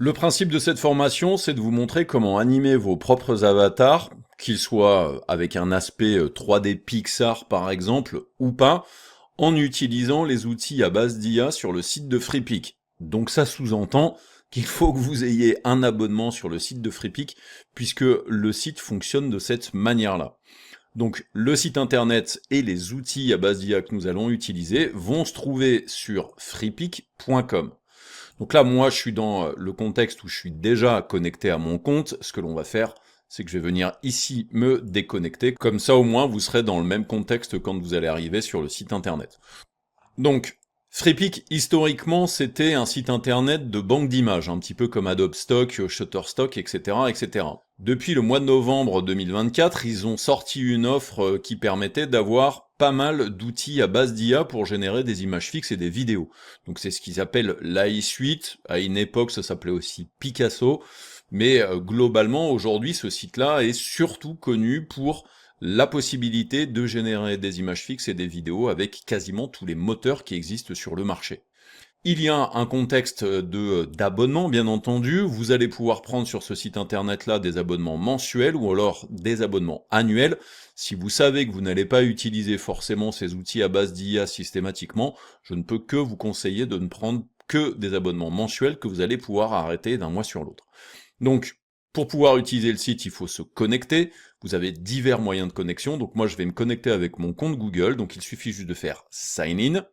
Le principe de cette formation, c'est de vous montrer comment animer vos propres avatars, qu'ils soient avec un aspect 3D Pixar par exemple, ou pas, en utilisant les outils à base d'IA sur le site de Freepik. Donc ça sous-entend qu'il faut que vous ayez un abonnement sur le site de Freepik, puisque le site fonctionne de cette manière-là. Donc le site internet et les outils à base d'IA que nous allons utiliser vont se trouver sur freepik.com. Donc là, moi, je suis dans le contexte où je suis déjà connecté à mon compte. Ce que l'on va faire, c'est que je vais venir ici me déconnecter. Comme ça, au moins, vous serez dans le même contexte quand vous allez arriver sur le site internet. Donc, Freepik, historiquement, c'était un site internet de banque d'images, un petit peu comme Adobe Stock, Shutterstock, etc., etc. Depuis le mois de novembre 2024, ils ont sorti une offre qui permettait d'avoir pas mal d'outils à base d'IA pour générer des images fixes et des vidéos. Donc c'est ce qu'ils appellent l'AI Suite. À une époque, ça s'appelait aussi Picasso. Mais globalement, aujourd'hui, ce site-là est surtout connu pour la possibilité de générer des images fixes et des vidéos avec quasiment tous les moteurs qui existent sur le marché. Il y a un contexte d'abonnement, bien entendu. Vous allez pouvoir prendre sur ce site internet-là des abonnements mensuels ou alors des abonnements annuels. Si vous savez que vous n'allez pas utiliser forcément ces outils à base d'IA systématiquement, je ne peux que vous conseiller de ne prendre que des abonnements mensuels que vous allez pouvoir arrêter d'un mois sur l'autre. Donc, pour pouvoir utiliser le site, il faut se connecter. Vous avez divers moyens de connexion. Donc moi, je vais me connecter avec mon compte Google. Donc il suffit juste de faire Sign In.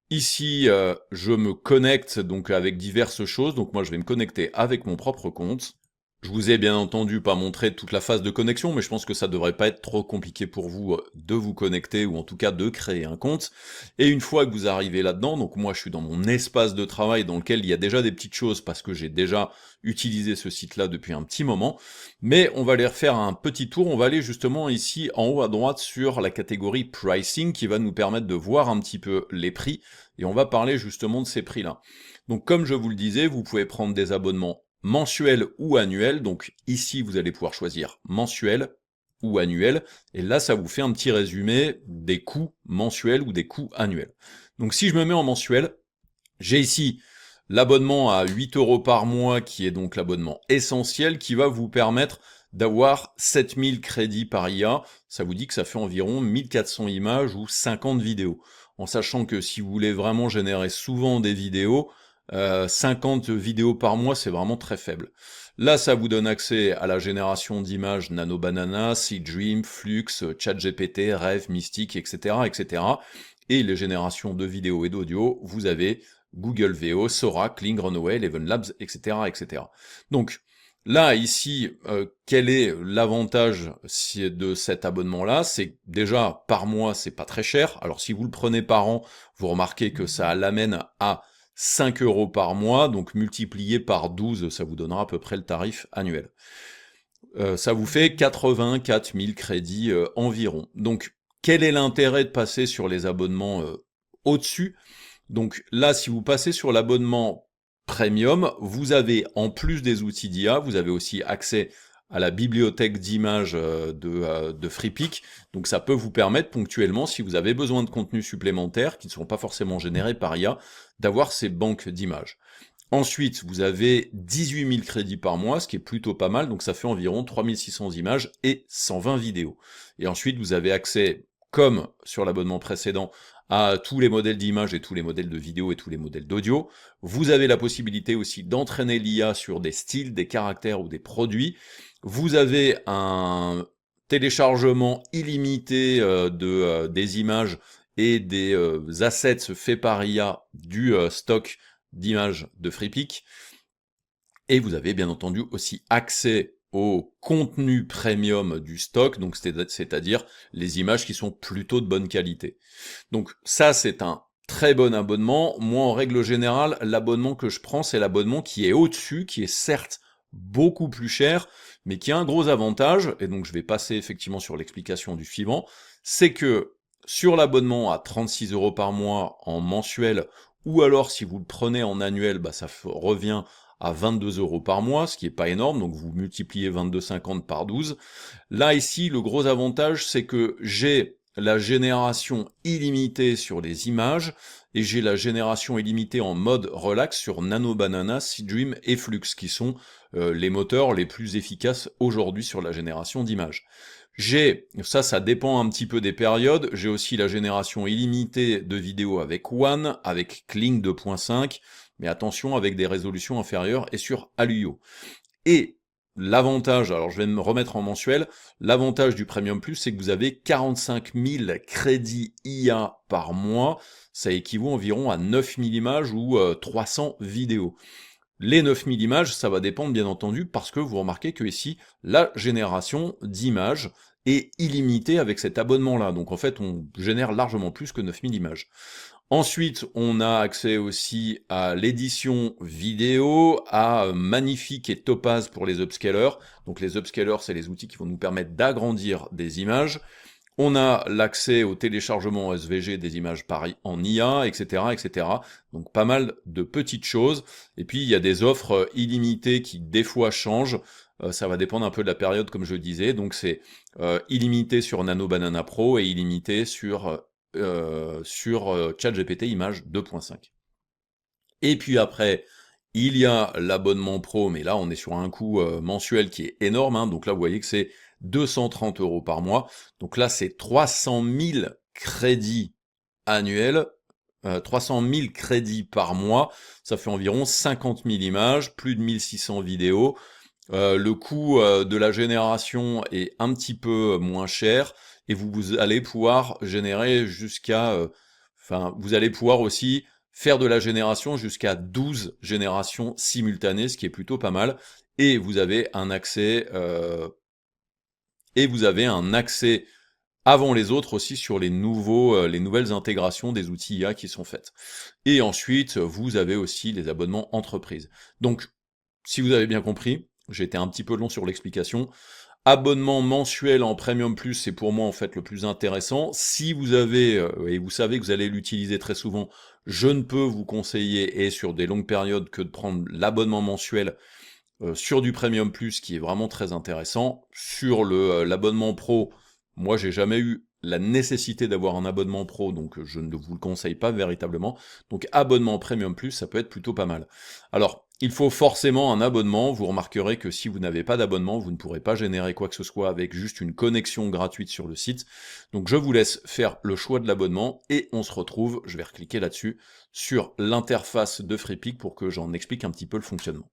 Ici, je me connecte donc avec diverses choses. Donc moi, je vais me connecter avec mon propre compte. Je vous ai bien entendu pas montré toute la phase de connexion, mais je pense que ça devrait pas être trop compliqué pour vous de vous connecter ou en tout cas de créer un compte. Et une fois que vous arrivez là-dedans, donc moi je suis dans mon espace de travail dans lequel il y a déjà des petites choses parce que j'ai déjà utilisé ce site-là depuis un petit moment, mais on va aller refaire un petit tour. On va aller justement ici en haut à droite sur la catégorie pricing qui va nous permettre de voir un petit peu les prix et on va parler justement de ces prix-là. Donc comme je vous le disais, vous pouvez prendre des abonnements mensuel ou annuel, donc ici vous allez pouvoir choisir mensuel ou annuel, et là ça vous fait un petit résumé des coûts mensuels ou des coûts annuels. Donc si je me mets en mensuel, j'ai ici l'abonnement à 8 € par mois, qui est donc l'abonnement essentiel, qui va vous permettre d'avoir 7000 crédits par IA, ça vous dit que ça fait environ 1400 images ou 50 vidéos. En sachant que si vous voulez vraiment générer souvent des vidéos, 50 vidéos par mois, c'est vraiment très faible. Là, ça vous donne accès à la génération d'images Nano Banana, SeaDream, Flux, ChatGPT, Rêve, Mystique, etc., etc. Et les générations de vidéos et d'audio, vous avez Google VO, Sora, Kling, Runway, Eleven Labs, etc., etc. Donc, là, ici, quel est l'avantage de cet abonnement-là? C'est déjà, par mois, c'est pas très cher. Alors, si vous le prenez par an, vous remarquez que ça l'amène à 5 € par mois, donc multiplié par 12, ça vous donnera à peu près le tarif annuel. Ça vous fait 84 000 crédits environ. Donc, quel est l'intérêt de passer sur les abonnements au-dessus? Donc là, si vous passez sur l'abonnement premium, vous avez, en plus des outils d'IA, vous avez aussi accès à la bibliothèque d'images de Freepik. Donc ça peut vous permettre ponctuellement, si vous avez besoin de contenus supplémentaires qui ne seront pas forcément générés par IA, d'avoir ces banques d'images. Ensuite, vous avez 18 000 crédits par mois, ce qui est plutôt pas mal, donc ça fait environ 3600 images et 120 vidéos. Et ensuite, vous avez accès, comme sur l'abonnement précédent, à tous les modèles d'images et tous les modèles de vidéos et tous les modèles d'audio. Vous avez la possibilité aussi d'entraîner l'IA sur des styles, des caractères ou des produits. Vous avez un téléchargement illimité des images et des assets faits par IA du stock d'images de Freepik. Et vous avez bien entendu aussi accès au contenu premium du stock, donc c'est-à-dire les images qui sont plutôt de bonne qualité. Donc ça, c'est un très bon abonnement. Moi, en règle générale, l'abonnement que je prends, c'est l'abonnement qui est au-dessus, qui est certes beaucoup plus cher, mais qui a un gros avantage, et donc je vais passer effectivement sur l'explication du suivant, c'est que sur l'abonnement à 36 € par mois en mensuel, ou alors si vous le prenez en annuel, bah, ça revient à 22 € par mois, ce qui est pas énorme, donc vous multipliez 22,50 par 12. Là, ici, le gros avantage, c'est que j'ai la génération illimitée sur les images, et j'ai la génération illimitée en mode relax sur Nano Banana, Seedream et Flux, qui sont les moteurs les plus efficaces aujourd'hui sur la génération d'images. Ça dépend un petit peu des périodes, j'ai aussi la génération illimitée de vidéos avec One, avec Kling 2.5, mais attention avec des résolutions inférieures et sur Alluio. Et l'avantage, alors je vais me remettre en mensuel, l'avantage du Premium Plus, c'est que vous avez 45 000 crédits IA par mois, ça équivaut environ à 9000 images ou 300 vidéos. Les 9000 images, ça va dépendre bien entendu, parce que vous remarquez que ici, la génération d'images est illimitée avec cet abonnement-là. Donc en fait, on génère largement plus que 9000 images. Ensuite, on a accès aussi à l'édition vidéo, à Magnifique et Topaz pour les upscalers. Donc les upscalers, c'est les outils qui vont nous permettre d'agrandir des images. On a l'accès au téléchargement en SVG des images pareil en IA, etc., etc. Donc pas mal de petites choses. Et puis il y a des offres illimitées qui des fois changent. Ça va dépendre un peu de la période, comme je le disais. Donc c'est illimité sur Nano Banana Pro et illimité sur ChatGPT Image 2.5. Et puis après, il y a l'abonnement pro, mais là on est sur un coût mensuel qui est énorme, hein. Donc là vous voyez que c'est 230 € par mois. Donc là c'est 300 000 crédits annuels, 300 000 crédits par mois, ça fait environ 50 000 images, plus de 1600 vidéos. Le coût de la génération est un petit peu moins cher, et vous allez pouvoir générer jusqu'à... vous allez pouvoir aussi faire de la génération jusqu'à 12 générations simultanées, ce qui est plutôt pas mal, et vous avez un accès... avant les autres aussi sur les nouvelles intégrations des outils IA qui sont faites. Et ensuite, vous avez aussi les abonnements entreprises. Donc, si vous avez bien compris, j'ai été un petit peu long sur l'explication. Abonnement mensuel en Premium Plus, c'est pour moi en fait le plus intéressant. Si vous avez, et vous savez que vous allez l'utiliser très souvent, je ne peux vous conseiller, et sur des longues périodes, que de prendre l'abonnement mensuel sur du Premium Plus, qui est vraiment très intéressant. Sur l'abonnement Pro, moi j'ai jamais eu la nécessité d'avoir un abonnement pro, donc je ne vous le conseille pas véritablement. Donc abonnement Premium Plus, ça peut être plutôt pas mal. Alors, il faut forcément un abonnement. Vous remarquerez que si vous n'avez pas d'abonnement, vous ne pourrez pas générer quoi que ce soit avec juste une connexion gratuite sur le site. Donc je vous laisse faire le choix de l'abonnement, et on se retrouve, je vais recliquer là-dessus, sur l'interface de FreePic pour que j'en explique un petit peu le fonctionnement.